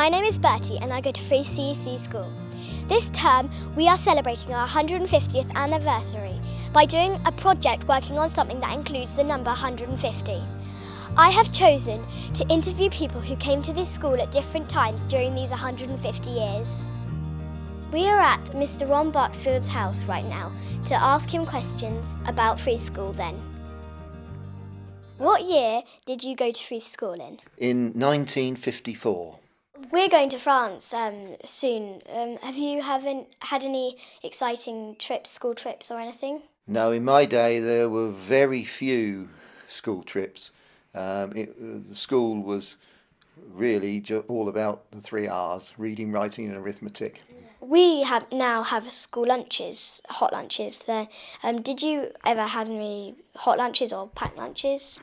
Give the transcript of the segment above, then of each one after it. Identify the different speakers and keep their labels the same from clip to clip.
Speaker 1: My name is Bertie and I go to Frieth School. This term we are celebrating our 150th anniversary by doing a project working on something that includes the number 150. I have chosen to interview people who came to this school at different times during these 150 years. We are at Mr. Ron Barksfield's house right now to ask him questions about Frieth School then. What year did you go to Frieth School in?
Speaker 2: In 1954.
Speaker 1: We're going to France soon. Have you had any exciting trips, school trips or anything?
Speaker 2: No, in my day there were very few school trips. The school was really all about the 3 R's, reading, writing and arithmetic.
Speaker 1: We now have school lunches, hot lunches there. Did you ever have any hot lunches or packed lunches?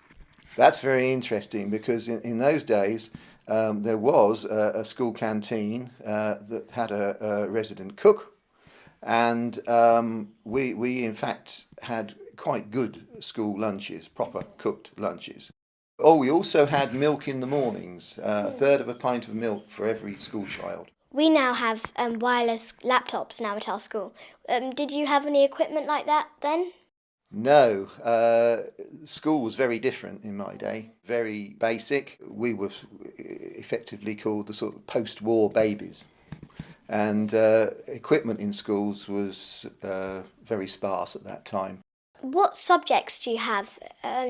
Speaker 2: That's very interesting because in those days there was a school canteen that had a resident cook, and we in fact had quite good school lunches, proper cooked lunches. Oh, we also had milk in the mornings, a third of a pint of milk for every school child.
Speaker 1: We now have wireless laptops now at our school. Did you have any equipment like that then?
Speaker 2: No, school was very different in my day, very basic. We were effectively called the sort of post-war babies, and equipment in schools was very sparse at that time.
Speaker 1: What subjects do you have?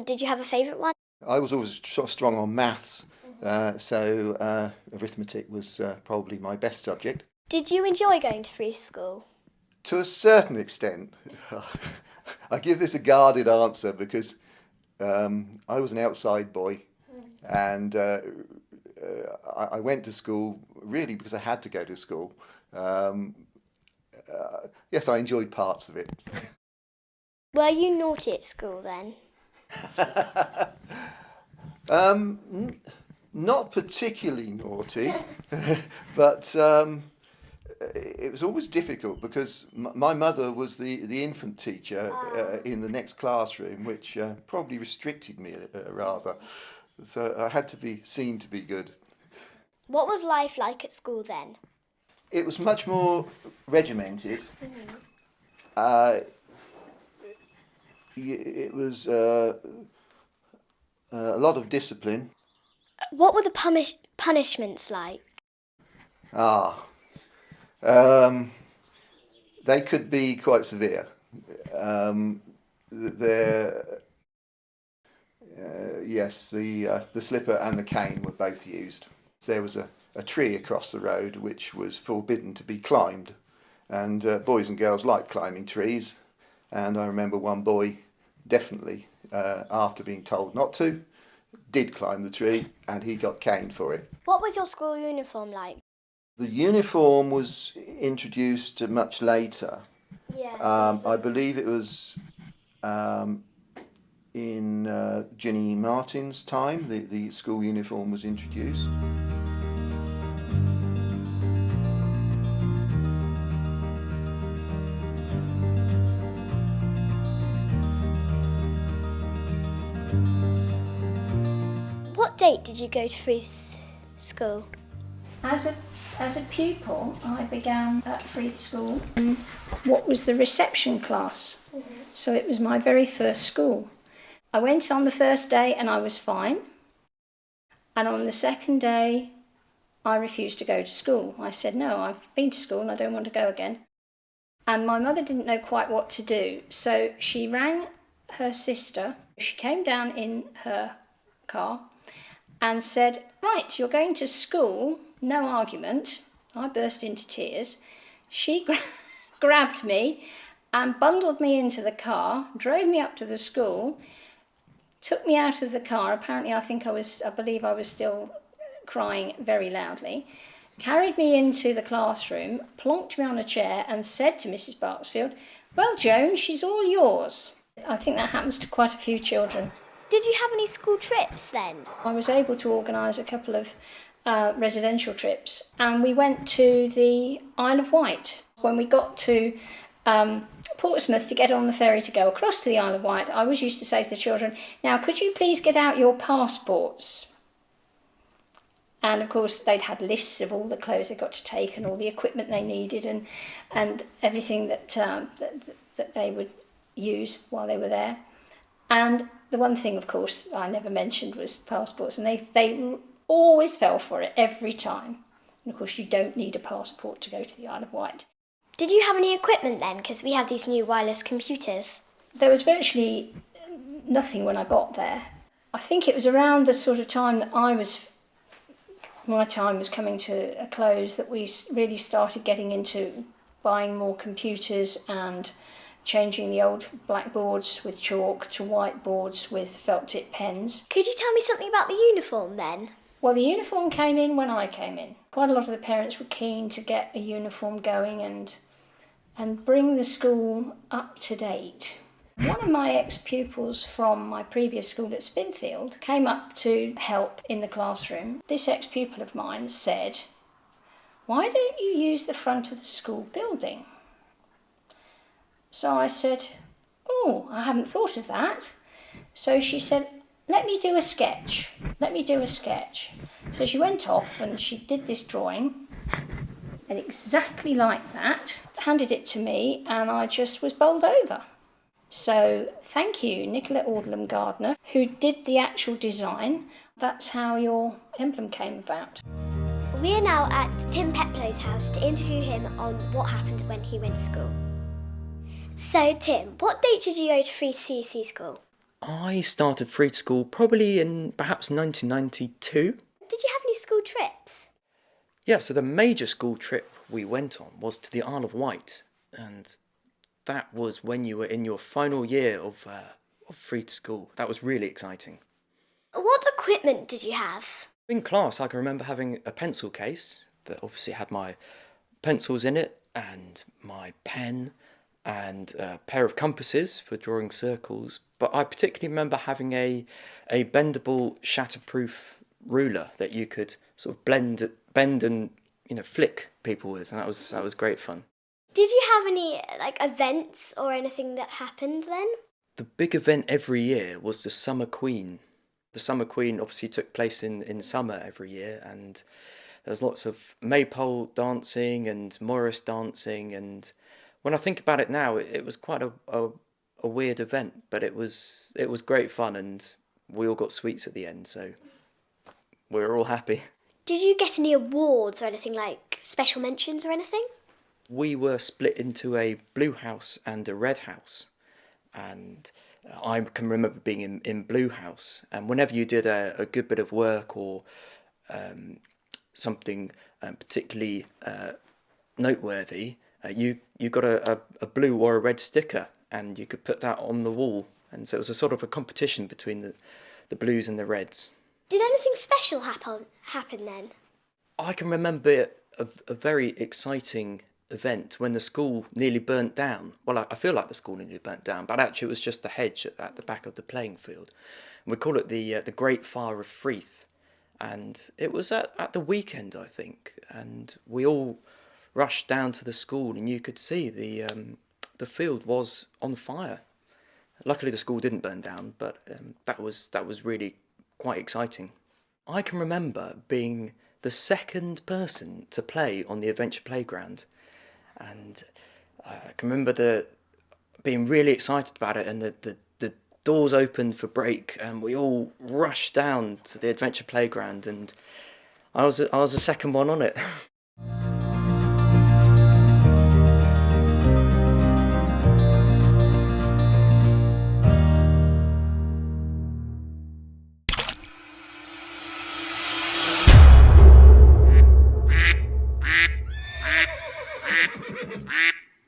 Speaker 1: Did you have a favourite one?
Speaker 2: I was always sort of strong on maths, so arithmetic was probably my best subject.
Speaker 1: Did you enjoy going to Frieth School?
Speaker 2: To a certain extent. I give this a guarded answer because I was an outside boy, and I went to school really because I had to go to school. Yes, I enjoyed parts of it.
Speaker 1: Were you naughty at school then?
Speaker 2: Not particularly naughty, but it was always difficult because my mother was the infant teacher in the next classroom, which probably restricted me rather. So I had to be seen to be good.
Speaker 1: What was life like at school then?
Speaker 2: It was much more regimented. It was a lot of discipline.
Speaker 1: What were the punishments like?
Speaker 2: They could be quite severe. Yes, the slipper and the cane were both used. There was a tree across the road which was forbidden to be climbed, and boys and girls liked climbing trees. And I remember one boy definitely, after being told not to, did climb the tree, and he got caned for it.
Speaker 1: What was your school uniform like?
Speaker 2: The uniform was introduced much later.
Speaker 1: Yes.
Speaker 2: I believe it was in Ginny Martin's time, the school uniform was introduced.
Speaker 1: What date did you go to Frieth School?
Speaker 3: As a pupil, I began at Frieth School in what was the reception class. So it was my very first school. I went on the first day and I was fine. And on the second day, I refused to go to school. I said, no, I've been to school and I don't want to go again. And my mother didn't know quite what to do. So she rang her sister. She came down in her car and said, right, you're going to school. No argument. I burst into tears. She grabbed me and bundled me into the car, drove me up to the school, took me out of the car. Apparently, I believe I was still crying very loudly, carried me into the classroom, plonked me on a chair and said to Mrs. Barksfield, well, Joan, she's all yours. I think that happens to quite a few children.
Speaker 1: Did you have any school trips then?
Speaker 3: I was able to organise a couple of residential trips, and we went to the Isle of Wight. When we got to Portsmouth to get on the ferry to go across to the Isle of Wight, I always used to say to the children, now could you please get out your passports? And of course they'd had lists of all the clothes they got to take and all the equipment they needed and everything that they would use while they were there. And the one thing, of course, I never mentioned was passports, and they always fell for it every time. And of course you don't need a passport to go to the Isle of Wight.
Speaker 1: Did you have any equipment then? Because we have these new wireless computers.
Speaker 3: There was virtually nothing when I got there. I think it was around the sort of time that my time was coming to a close that we really started getting into buying more computers and changing the old blackboards with chalk to whiteboards with felt tip pens.
Speaker 1: Could you tell me something about the uniform then?
Speaker 3: Well, the uniform came in when I came in. Quite a lot of the parents were keen to get a uniform going and bring the school up to date. One of my ex-pupils from my previous school at Spinfield came up to help in the classroom. This ex-pupil of mine said, "Why don't you use the front of the school building?" So I said, "Oh, I hadn't thought of that." So she said, let me do a sketch. So she went off and she did this drawing, and exactly like that, handed it to me, and I just was bowled over. So thank you, Nicola Alderlam Gardner, who did the actual design. That's how your emblem came about.
Speaker 1: We are now at Tim Peplow's house to interview him on what happened when he went to school. So Tim, what date did you go to Frieth CEC school?
Speaker 4: I started Frieth School probably in perhaps 1992.
Speaker 1: Did you have any school trips?
Speaker 4: Yeah, so the major school trip we went on was to the Isle of Wight, and that was when you were in your final year of Frieth School. That was really exciting.
Speaker 1: What equipment did you have?
Speaker 4: In class, I can remember having a pencil case that obviously had my pencils in it and my pen and a pair of compasses for drawing circles. But I particularly remember having a bendable, shatterproof ruler that you could sort of bend and flick people with, and that was great fun.
Speaker 1: Did you have any events or anything that happened then?
Speaker 4: The big event every year was the Summer Queen. The Summer Queen obviously took place in summer every year, and there was lots of maypole dancing and Morris dancing, and when I think about it now, it was quite a weird event, but it was great fun, and we all got sweets at the end, so we were all happy.
Speaker 1: Did you get any awards or anything, like special mentions or anything?
Speaker 4: We were split into a blue house and a red house, and I can remember being in blue house, and whenever you did a good bit of work or something particularly noteworthy, you got a blue or a red sticker, and you could put that on the wall, and so it was a sort of a competition between the blues and the reds.
Speaker 1: Did anything special happen then?
Speaker 4: I can remember a very exciting event when the school nearly burnt down. Well, I feel like the school nearly burnt down, but actually it was just a hedge at the back of the playing field. And we call it the Great Fire of Frieth, and it was at the weekend, I think, and we all rushed down to the school, and you could see the field was on fire. Luckily, the school didn't burn down, but that was really quite exciting. I can remember being the second person to play on the adventure playground, and I can remember being really excited about it, and the doors opened for break, and we all rushed down to the adventure playground, and I was the second one on it.